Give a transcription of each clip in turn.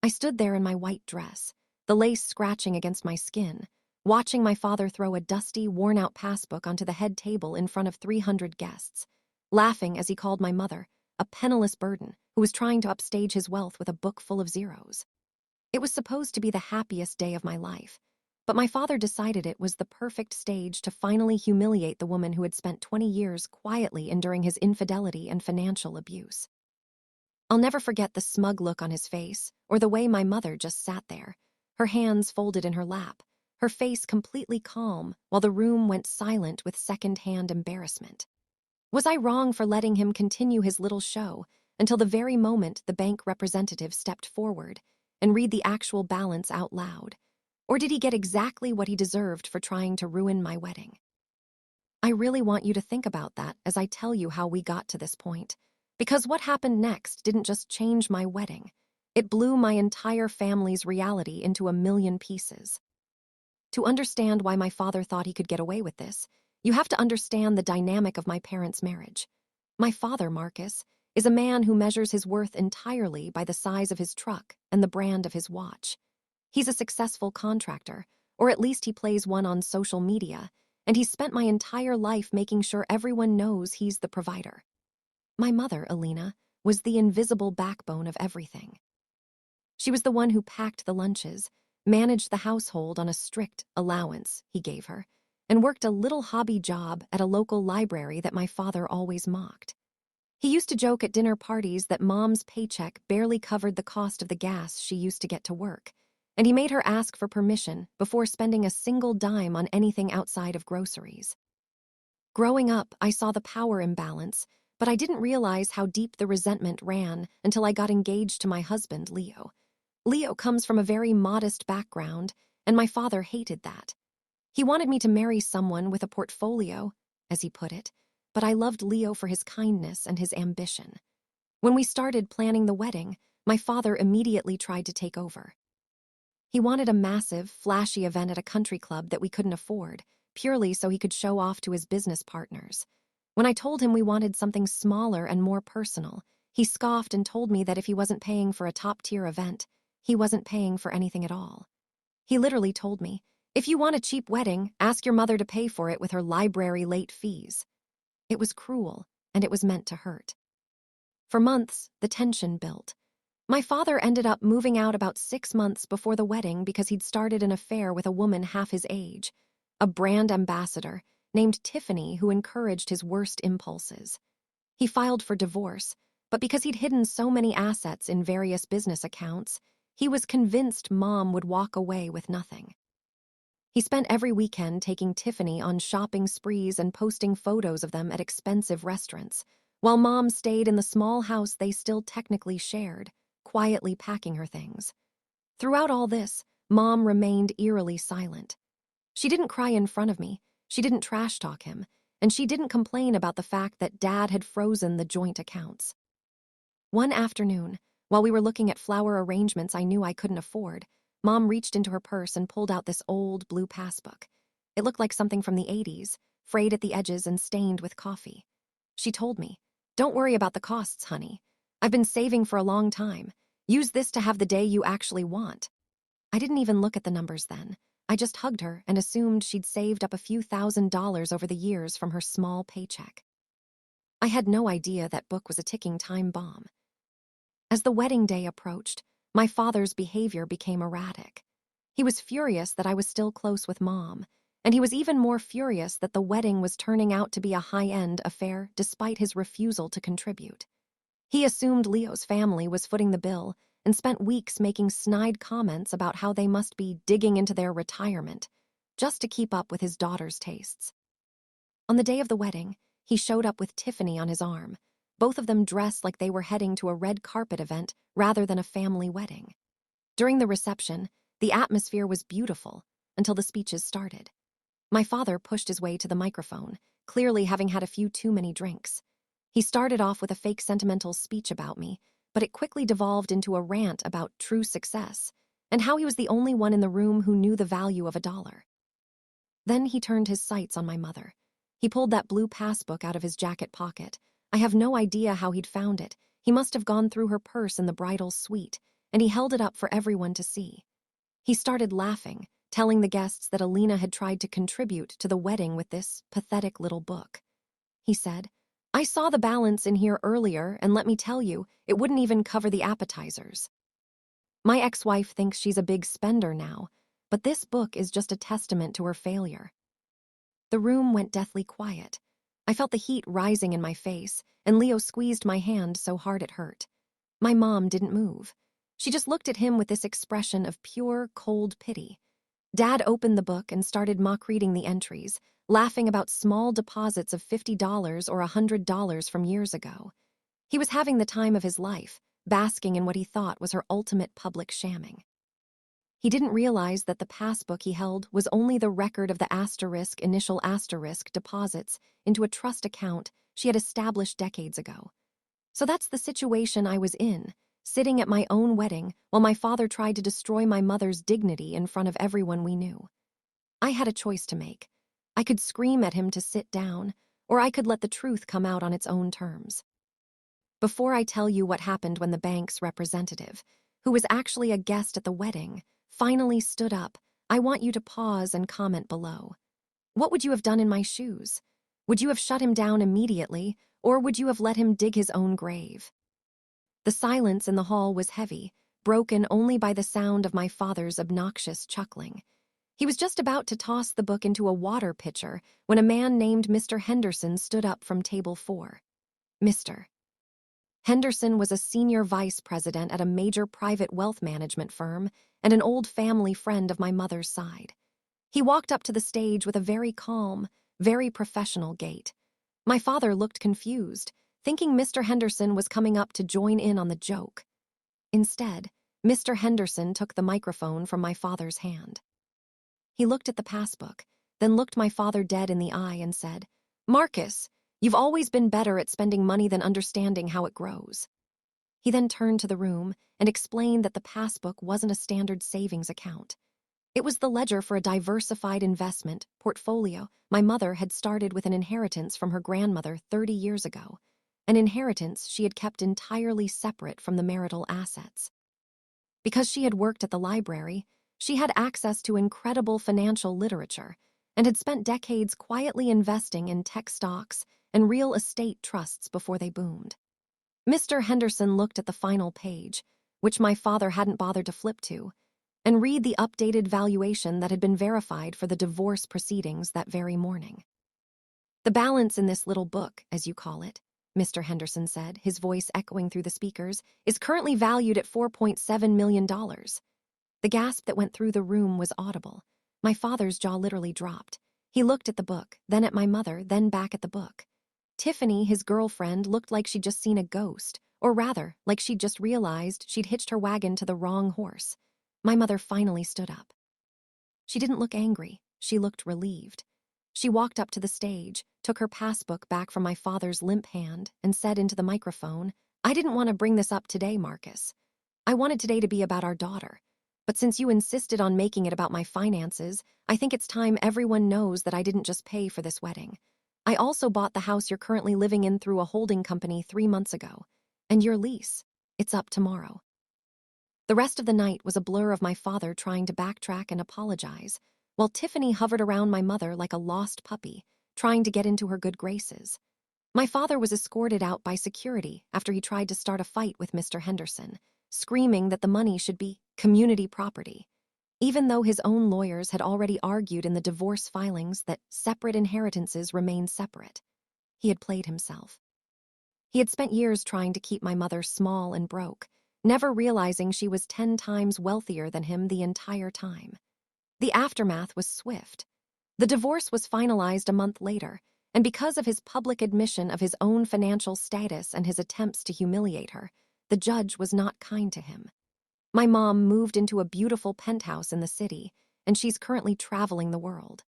stood there in my white dress, the lace scratching against my skin, watching my father throw a dusty, worn-out passbook onto the head table in front of 300 guests, laughing as he called my mother a penniless burden who was trying to upstage his wealth with a book full of zeros. It was supposed to be the happiest day of my life, but my father decided it was the perfect stage to finally humiliate the woman who had spent 20 years quietly enduring his infidelity and financial abuse. I'll never forget the smug look on his face, or the way my mother just sat there, her hands folded in her lap, her face completely calm, while the room went silent with second-hand embarrassment. Was I wrong for letting him continue his little show until the very moment the bank representative stepped forward and read the actual balance out loud? Or did he get exactly what he deserved for trying to ruin my wedding? I really want you to think about that as I tell you how we got to this point, because what happened next didn't just change my wedding. It blew my entire family's reality into a million pieces. To understand why my father thought he could get away with this, you have to understand the dynamic of my parents' marriage. My father, Marcus, is a man who measures his worth entirely by the size of his truck and the brand of his watch. He's a successful contractor, or at least he plays one on social media, and he's spent my entire life making sure everyone knows he's the provider. My mother, Alina, was the invisible backbone of everything. She was the one who packed the lunches, managed the household on a strict allowance he gave her, and worked a little hobby job at a local library that my father always mocked. He used to joke at dinner parties that Mom's paycheck barely covered the cost of the gas she used to get to work, and he made her ask for permission before spending a single dime on anything outside of groceries. Growing up, I saw the power imbalance, but I didn't realize how deep the resentment ran until I got engaged to my husband, Leo. Leo comes from a very modest background, and my father hated that. He wanted me to marry someone with a portfolio, as he put it, but I loved Leo for his kindness and his ambition. When we started planning the wedding, my father immediately tried to take over. He wanted a massive, flashy event at a country club that we couldn't afford, purely so he could show off to his business partners. When I told him we wanted something smaller and more personal, he scoffed and told me that if he wasn't paying for a top-tier event, he wasn't paying for anything at all. He literally told me, "If you want a cheap wedding, ask your mother to pay for it with her library late fees." It was cruel, and it was meant to hurt. For months, the tension built. My father ended up moving out about 6 months before the wedding because he'd started an affair with a woman half his age, a brand ambassador named Tiffany who encouraged his worst impulses. He filed for divorce, but because he'd hidden so many assets in various business accounts, he was convinced Mom would walk away with nothing. He spent every weekend taking Tiffany on shopping sprees and posting photos of them at expensive restaurants, while Mom stayed in the small house they still technically shared, quietly packing her things. Throughout all this, Mom remained eerily silent. She didn't cry in front of me, she didn't trash-talk him, and she didn't complain about the fact that Dad had frozen the joint accounts. One afternoon, while we were looking at flower arrangements I knew I couldn't afford, Mom reached into her purse and pulled out this old blue passbook. It looked like something from the 80s, frayed at the edges and stained with coffee. She told me, "Don't worry about the costs, honey. I've been saving for a long time. Use this to have the day you actually want." I didn't even look at the numbers then. I just hugged her and assumed she'd saved up a few $1,000s over the years from her small paycheck. I had no idea that book was a ticking time bomb. As the wedding day approached, my father's behavior became erratic. He was furious that I was still close with Mom, and he was even more furious that the wedding was turning out to be a high-end affair despite his refusal to contribute. He assumed Leo's family was footing the bill and spent weeks making snide comments about how they must be digging into their retirement, just to keep up with his daughter's tastes. On the day of the wedding, he showed up with Tiffany on his arm, both of them dressed like they were heading to a red carpet event rather than a family wedding. During the reception, the atmosphere was beautiful until the speeches started. My father pushed his way to the microphone, clearly having had a few too many drinks. He started off with a fake sentimental speech about me, but it quickly devolved into a rant about true success and how he was the only one in the room who knew the value of $1. Then he turned his sights on my mother. He pulled that blue passbook out of his jacket pocket. I have no idea how he'd found it. He must have gone through her purse in the bridal suite, and he held it up for everyone to see. He started laughing, telling the guests that Alina had tried to contribute to the wedding with this pathetic little book. He said, "I saw the balance in here earlier, and let me tell you, it wouldn't even cover the appetizers. My ex-wife thinks she's a big spender now, but this book is just a testament to her failure." The room went deathly quiet. I felt the heat rising in my face, and Leo squeezed my hand so hard it hurt. My mom didn't move. She just looked at him with this expression of pure, cold pity. Dad opened the book and started mock-reading the entries, laughing about small deposits of $50 or $100 from years ago. He was having the time of his life, basking in what he thought was her ultimate public shamming. He didn't realize that the passbook he held was only the record of the initial asterisk deposits into a trust account she had established decades ago. So that's the situation I was in, sitting at my own wedding while my father tried to destroy my mother's dignity in front of everyone we knew. I had a choice to make. I could scream at him to sit down, or I could let the truth come out on its own terms. Before I tell you what happened when the bank's representative, who was actually a guest at the wedding, finally stood up, I want you to pause and comment below. What would you have done in my shoes? Would you have shut him down immediately, or would you have let him dig his own grave? The silence in the hall was heavy, broken only by the sound of my father's obnoxious chuckling. He was just about to toss the book into a water pitcher when a man named Mr. Henderson stood up from table 4. Mr. Henderson was a senior vice president at a major private wealth management firm and an old family friend of my mother's side. He walked up to the stage with a very calm, very professional gait. My father looked confused, thinking Mr. Henderson was coming up to join in on the joke. Instead, Mr. Henderson took the microphone from my father's hand. He looked at the passbook, then looked my father dead in the eye and said, "Marcus, you've always been better at spending money than understanding how it grows." He then turned to the room and explained that the passbook wasn't a standard savings account. It was the ledger for a diversified investment portfolio my mother had started with an inheritance from her grandmother 30 years ago, an inheritance she had kept entirely separate from the marital assets. Because she had worked at the library, she had access to incredible financial literature and had spent decades quietly investing in tech stocks and real estate trusts before they boomed. Mr. Henderson looked at the final page, which my father hadn't bothered to flip to, and read the updated valuation that had been verified for the divorce proceedings that very morning. "The balance in this little book, as you call it," Mr. Henderson said, his voice echoing through the speakers, "is currently valued at $4.7 million. The gasp that went through the room was audible. My father's jaw literally dropped. He looked at the book, then at my mother, then back at the book. Tiffany, his girlfriend, looked like she'd just seen a ghost, or rather, like she'd just realized she'd hitched her wagon to the wrong horse. My mother finally stood up. She didn't look angry. She looked relieved. She walked up to the stage, took her passbook back from my father's limp hand, and said into the microphone, "I didn't want to bring this up today, Marcus. I wanted today to be about our daughter. But since you insisted on making it about my finances, I think it's time everyone knows that I didn't just pay for this wedding. I also bought the house you're currently living in through a holding company 3 months ago. And your lease, it's up tomorrow." The rest of the night was a blur of my father trying to backtrack and apologize, while Tiffany hovered around my mother like a lost puppy, trying to get into her good graces. My father was escorted out by security after he tried to start a fight with Mr. Henderson, screaming that the money should be community property, even though his own lawyers had already argued in the divorce filings that separate inheritances remain separate. He had played himself. He had spent years trying to keep my mother small and broke, never realizing she was 10 times wealthier than him the entire time. The aftermath was swift. The divorce was finalized a month later, and because of his public admission of his own financial status and his attempts to humiliate her, the judge was not kind to him. My mom moved into a beautiful penthouse in the city, and she's currently traveling the world.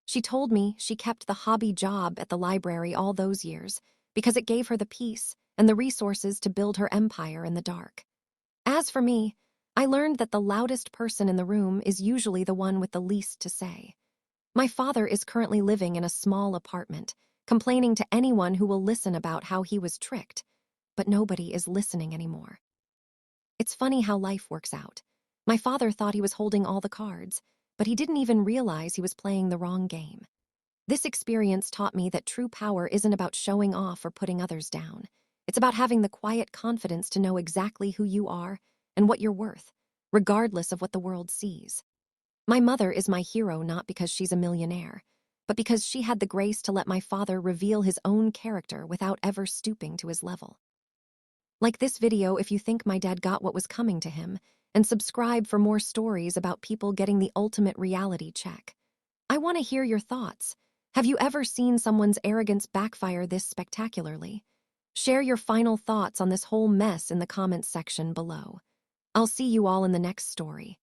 She told me she kept the hobby job at the library all those years because it gave her the peace and the resources to build her empire in the dark. As for me, I learned that the loudest person in the room is usually the one with the least to say. My father is currently living in a small apartment, complaining to anyone who will listen about how he was tricked, but nobody is listening anymore. It's funny how life works out. My father thought he was holding all the cards, but he didn't even realize he was playing the wrong game. This experience taught me that true power isn't about showing off or putting others down. It's about having the quiet confidence to know exactly who you are and what you're worth, regardless of what the world sees. My mother is my hero not because she's a millionaire, but because she had the grace to let my father reveal his own character without ever stooping to his level. Like this video if you think my dad got what was coming to him, and subscribe for more stories about people getting the ultimate reality check. I want to hear your thoughts. Have you ever seen someone's arrogance backfire this spectacularly? Share your final thoughts on this whole mess in the comments section below. I'll see you all in the next story.